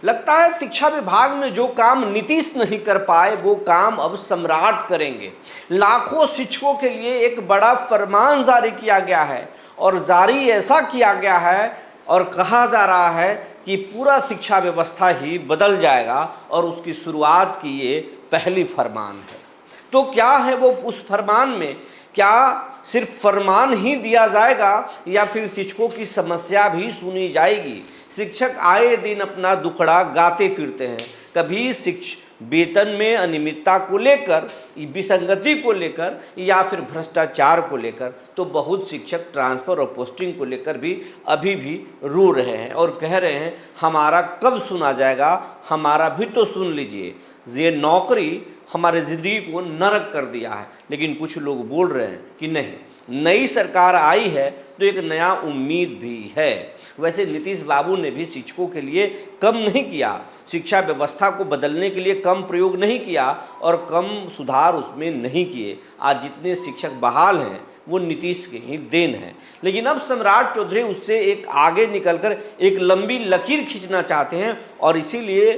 लगता है शिक्षा विभाग में जो काम नीतीश नहीं कर पाए वो काम अब सम्राट करेंगे। लाखों शिक्षकों के लिए एक बड़ा फरमान जारी किया गया है और जारी ऐसा किया गया है और कहा जा रहा है कि पूरा शिक्षा व्यवस्था ही बदल जाएगा और उसकी शुरुआत की ये पहली फरमान है। तो क्या है वो उस फरमान में? क्या सिर्फ फरमान ही दिया जाएगा या फिर शिक्षकों की समस्या भी सुनी जाएगी? शिक्षक आए दिन अपना दुखड़ा गाते फिरते हैं, कभी वेतन में अनियमितता को लेकर, विसंगति को लेकर या फिर भ्रष्टाचार को लेकर। तो बहुत शिक्षक ट्रांसफ़र और पोस्टिंग को लेकर भी अभी भी रो रहे हैं और कह रहे हैं हमारा कब सुना जाएगा, हमारा भी तो सुन लीजिए। ये नौकरी हमारे ज़िंदगी को नरक कर दिया है। लेकिन कुछ लोग बोल रहे हैं कि नहीं, नई सरकार आई है तो एक नया उम्मीद भी है। वैसे नीतीश बाबू ने भी शिक्षकों के लिए कम नहीं किया, शिक्षा व्यवस्था को बदलने के लिए कम प्रयोग नहीं किया और कम सुधार उसमें नहीं किए। आज जितने शिक्षक बहाल हैं वो नीतीश की ही देन है। लेकिन अब सम्राट चौधरी उससे एक आगे निकलकर एक लंबी लकीर खींचना चाहते हैं और इसीलिए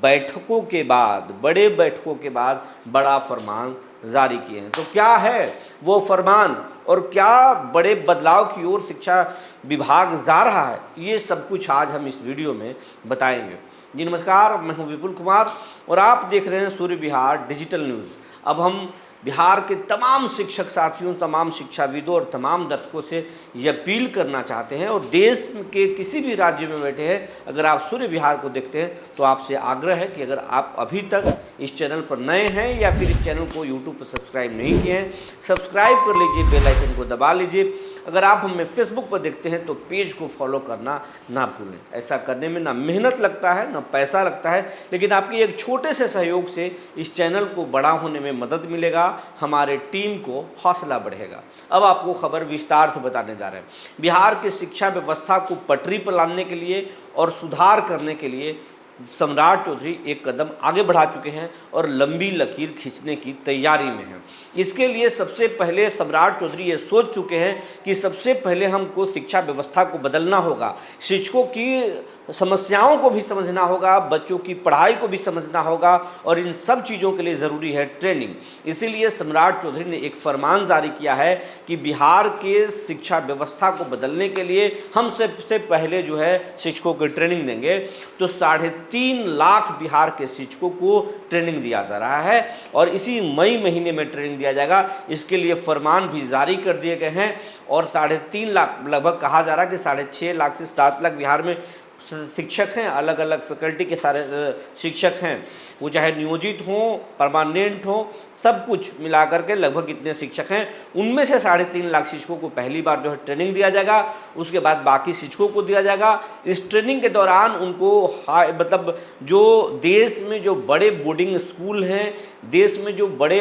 बैठकों के बाद, बड़े बैठकों के बाद बड़ा फरमान जारी किए हैं। तो क्या है वो फरमान और क्या बड़े बदलाव की ओर शिक्षा विभाग जा रहा है, ये सब कुछ आज हम इस वीडियो में बताएंगे। जी नमस्कार, मैं हूं विपुल कुमार और आप देख रहे हैं सूर्य विहार डिजिटल न्यूज़। अब हम बिहार के तमाम शिक्षक साथियों, तमाम शिक्षाविदों और तमाम दर्शकों से ये अपील करना चाहते हैं और देश के किसी भी राज्य में बैठे हैं, अगर आप सूर्य विहार को देखते हैं तो आपसे आग्रह है कि अगर आप अभी तक इस चैनल पर नए हैं या फिर इस चैनल को यूट्यूब पर सब्सक्राइब नहीं किए हैं, सब्सक्राइब कर लीजिए, बेल आइकन को दबा लीजिए। अगर आप हमें फेसबुक पर देखते हैं तो पेज को फॉलो करना ना भूलें। ऐसा करने में ना मेहनत लगता है, ना पैसा लगता है, लेकिन आपके एक छोटे से सहयोग से इस चैनल को बड़ा होने में मदद मिलेगा, हमारे टीम को हौसला बढ़ेगा। अब आपको खबर विस्तार से बताने जा रहे हैं। बिहार की शिक्षा व्यवस्था को पटरी पर लाने के लिए और सुधार करने के लिए सम्राट चौधरी एक कदम आगे बढ़ा चुके हैं और लंबी लकीर खींचने की तैयारी में हैं। इसके लिए सबसे पहले सम्राट चौधरी ये सोच चुके हैं कि सबसे पहले हमको शिक्षा व्यवस्था को बदलना होगा, शिक्षकों की समस्याओं को भी समझना होगा, बच्चों की पढ़ाई को भी समझना होगा और इन सब चीज़ों के लिए ज़रूरी है ट्रेनिंग। इसीलिए सम्राट चौधरी ने एक फरमान जारी किया है कि बिहार के शिक्षा व्यवस्था को बदलने के लिए हम सबसे पहले जो है शिक्षकों को ट्रेनिंग देंगे। तो 3.5 लाख बिहार के शिक्षकों को ट्रेनिंग दिया जा रहा है और इसी मई महीने में ट्रेनिंग दिया जाएगा। इसके लिए फरमान भी जारी कर दिए गए हैं और 3.5 लाख, लगभग कहा जा रहा है कि 6.5 लाख से 7 लाख बिहार में शिक्षक हैं। अलग अलग फैकल्टी के सारे शिक्षक हैं, वो चाहे नियोजित हों, परमानेंट हों, सब कुछ मिलाकर के लगभग इतने शिक्षक हैं। उनमें से 3.5 लाख शिक्षकों को पहली बार जो है ट्रेनिंग दिया जाएगा, उसके बाद बाकी शिक्षकों को दिया जाएगा। इस ट्रेनिंग के दौरान उनको मतलब जो देश में जो बड़े बोर्डिंग स्कूल हैं, देश में जो बड़े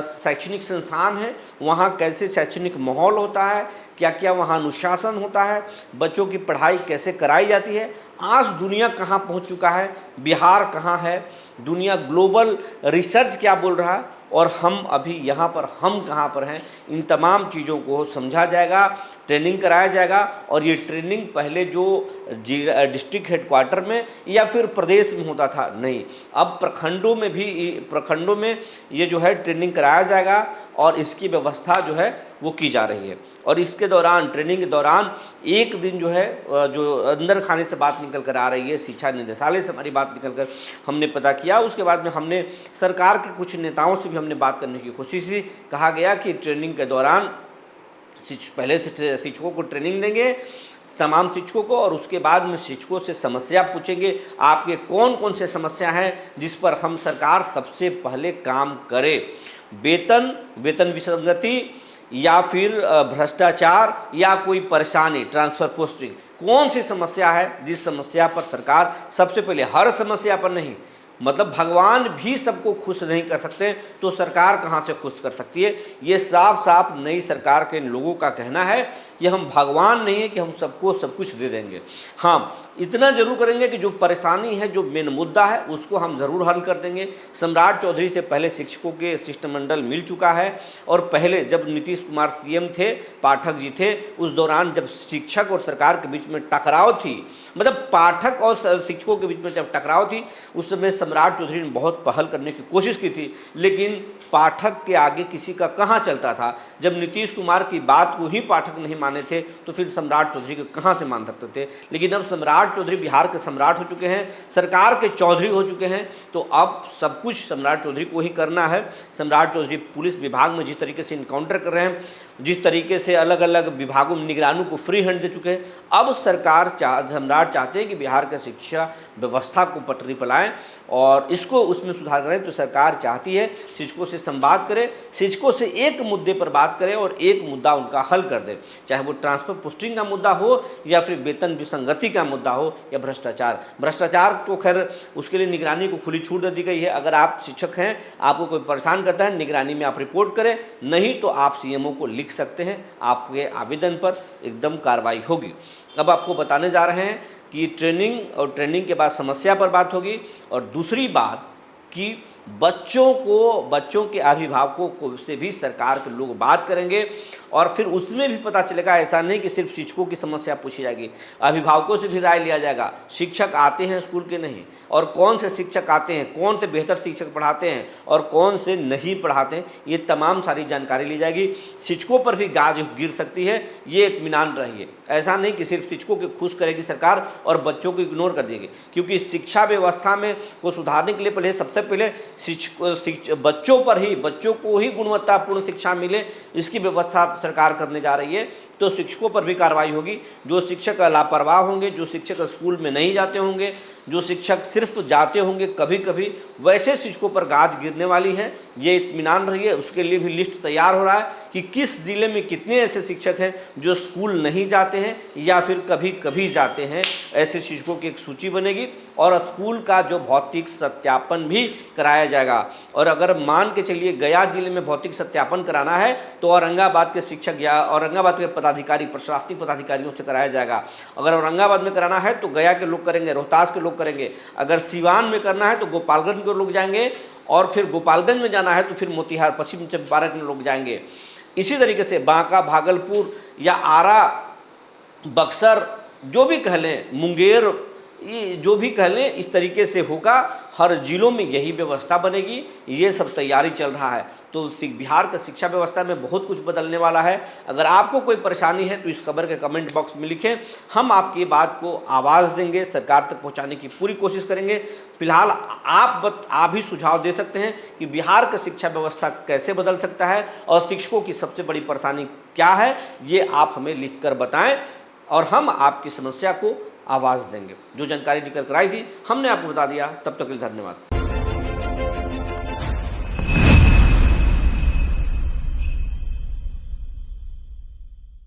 शैक्षणिक संस्थान हैं, वहाँ कैसे शैक्षणिक माहौल होता है, क्या क्या वहाँ अनुशासन होता है, बच्चों की पढ़ाई कैसे कराई जाती है, आज दुनिया कहाँ पहुँच चुका है, बिहार कहाँ है, दुनिया ग्लोबल रिसर्च क्या बोल रहा है और हम अभी यहाँ पर हम कहाँ पर हैं, इन तमाम चीज़ों को समझा जाएगा, ट्रेनिंग कराया जाएगा। और ये ट्रेनिंग पहले जो डिस्ट्रिक्ट हेडक्वार्टर में या फिर प्रदेश में होता था, नहीं, अब प्रखंडों में ये जो है ट्रेनिंग कराया जाएगा और इसकी व्यवस्था जो है वो की जा रही है। और इसके दौरान, ट्रेनिंग के दौरान एक दिन जो है, जो अंदर खाने से बात निकल कर आ रही है, शिक्षा निदेशालय से हमारी बात निकल कर हमने पता किया, उसके बाद में हमने सरकार के कुछ नेताओं से भी हमने बात करने की कोशिश की। कहा गया कि ट्रेनिंग के दौरान पहले से शिक्षकों को ट्रेनिंग देंगे, तमाम शिक्षकों को, और उसके बाद में शिक्षकों से समस्या पूछेंगे, आपके कौन कौन से समस्या हैं जिस पर हम सरकार सबसे पहले काम करे। वेतन विसंगति या फिर भ्रष्टाचार या कोई परेशानी, ट्रांसफ़र पोस्टिंग, कौन सी समस्या है जिस समस्या पर सरकार सबसे पहले, हर समस्या पर नहीं, मतलब भगवान भी सबको खुश नहीं कर सकते तो सरकार कहाँ से खुश कर सकती है। ये साफ साफ नई सरकार के लोगों का कहना है कि हम भगवान नहीं है कि हम सबको सब कुछ दे देंगे। हाँ, इतना जरूर करेंगे कि जो परेशानी है, जो मेन मुद्दा है, उसको हम ज़रूर हल कर देंगे। सम्राट चौधरी से पहले शिक्षकों के शिष्टमंडल मिल चुका है और पहले जब नीतीश कुमार सीएम थे, पाठक जी थे, उस दौरान जब शिक्षक और सरकार के बीच में टकराव थी, मतलब पाठक और शिक्षकों के बीच में जब टकराव थी, उस समय सम्राट चौधरी ने बहुत पहल करने की कोशिश की थी, लेकिन पाठक के आगे किसी का कहाँ चलता था। जब नीतीश कुमार की बात को ही पाठक नहीं माने थे तो फिर सम्राट चौधरी को कहाँ से मान सकते थे। लेकिन अब सम्राट चौधरी बिहार के सम्राट हो चुके हैं, सरकार के चौधरी हो चुके हैं, तो अब सब कुछ सम्राट चौधरी को ही करना है। सम्राट चौधरी पुलिस विभाग में जिस तरीके से इनकाउंटर कर रहे हैं, जिस तरीके से अलग अलग विभागों में निगरानी को फ्री हैंड दे चुके हैं, अब सरकार सम्राट चाहते हैं कि बिहार की शिक्षा व्यवस्था को पटरी पर लाएं और इसको उसमें सुधार करें। तो सरकार चाहती है शिक्षकों से संवाद करे, शिक्षकों से एक मुद्दे पर बात करें और एक मुद्दा उनका हल कर दे, चाहे वो ट्रांसफर पोस्टिंग का मुद्दा हो या फिर वेतन विसंगति का मुद्दा हो या भ्रष्टाचार तो खैर उसके लिए निगरानी को खुली छूट दे दी गई है। अगर आप शिक्षक हैं, आपको कोई परेशान करता है, निगरानी में आप रिपोर्ट करें, नहीं तो आप सीएमओ को लिख सकते हैं, आपके आवेदन पर एकदम कार्रवाई होगी। अब आपको बताने जा रहे हैं कि ट्रेनिंग के बाद समस्या पर बात होगी और दूसरी बात कि बच्चों के अभिभावकों को से भी सरकार के लोग बात करेंगे और फिर उसमें भी पता चलेगा, ऐसा नहीं कि सिर्फ शिक्षकों की समस्या पूछी जाएगी, अभिभावकों से भी राय लिया जाएगा। शिक्षक आते हैं स्कूल के नहीं, और कौन से शिक्षक आते हैं, कौन से बेहतर शिक्षक पढ़ाते हैं और कौन से नहीं पढ़ाते हैं, ये तमाम सारी जानकारी ली जाएगी। शिक्षकों पर भी गाज गिर सकती है, ये इत्मीनान रहिए। ऐसा नहीं कि सिर्फ शिक्षकों को खुश करेगी सरकार और बच्चों को इग्नोर कर देगी, क्योंकि शिक्षा व्यवस्था में को सुधारने के लिए पहले सबसे पहले बच्चों को ही गुणवत्तापूर्ण शिक्षा मिले, इसकी व्यवस्था सरकार करने जा रही है। तो शिक्षकों पर भी कार्रवाई होगी। जो शिक्षक लापरवाह होंगे, जो शिक्षक स्कूल में नहीं जाते होंगे, जो शिक्षक सिर्फ जाते होंगे कभी कभी, वैसे शिक्षकों पर गाज गिरने वाली है, ये इत्मीनान रही है। उसके लिए भी लिस्ट तैयार हो रहा है कि किस जिले में कितने ऐसे शिक्षक हैं जो स्कूल नहीं जाते हैं या फिर कभी कभी जाते हैं। ऐसे शिक्षकों की एक सूची बनेगी और स्कूल का जो भौतिक सत्यापन भी कराया जाएगा। और अगर मान के चलिए गया जिले में भौतिक सत्यापन कराना है तो औरंगाबाद के शिक्षक या औरंगाबाद के पदाधिकारी, प्रशासनिक पदाधिकारियों से कराया जाएगा। अगर औरंगाबाद में कराना है तो गया के लोग करेंगे, रोहतास के लोग करेंगे। अगर सिवान में करना है तो गोपालगंज के लोग जाएंगे और फिर गोपालगंज में जाना है तो फिर मोतिहार, पश्चिम चंपारण के लोग जाएंगे। इसी तरीके से बांका, भागलपुर या आरा, बक्सर, जो भी कह लें, मुंगेर, ये जो भी कह लें, इस तरीके से होगा। हर जिलों में यही व्यवस्था बनेगी। ये सब तैयारी चल रहा है। तो बिहार का शिक्षा व्यवस्था में बहुत कुछ बदलने वाला है। अगर आपको कोई परेशानी है तो इस खबर के कमेंट बॉक्स में लिखें, हम आपकी बात को आवाज़ देंगे, सरकार तक पहुंचाने की पूरी कोशिश करेंगे। फिलहाल आप भी सुझाव दे सकते हैं कि बिहार का शिक्षा व्यवस्था कैसे बदल सकता है और शिक्षकों की सबसे बड़ी परेशानी क्या है, ये आप हमें लिख कर बताएँ और हम आपकी समस्या को आवाज़ देंगे। जो जानकारी लेकर कराई थी हमने आपको बता दिया। तब तक के लिए धन्यवाद।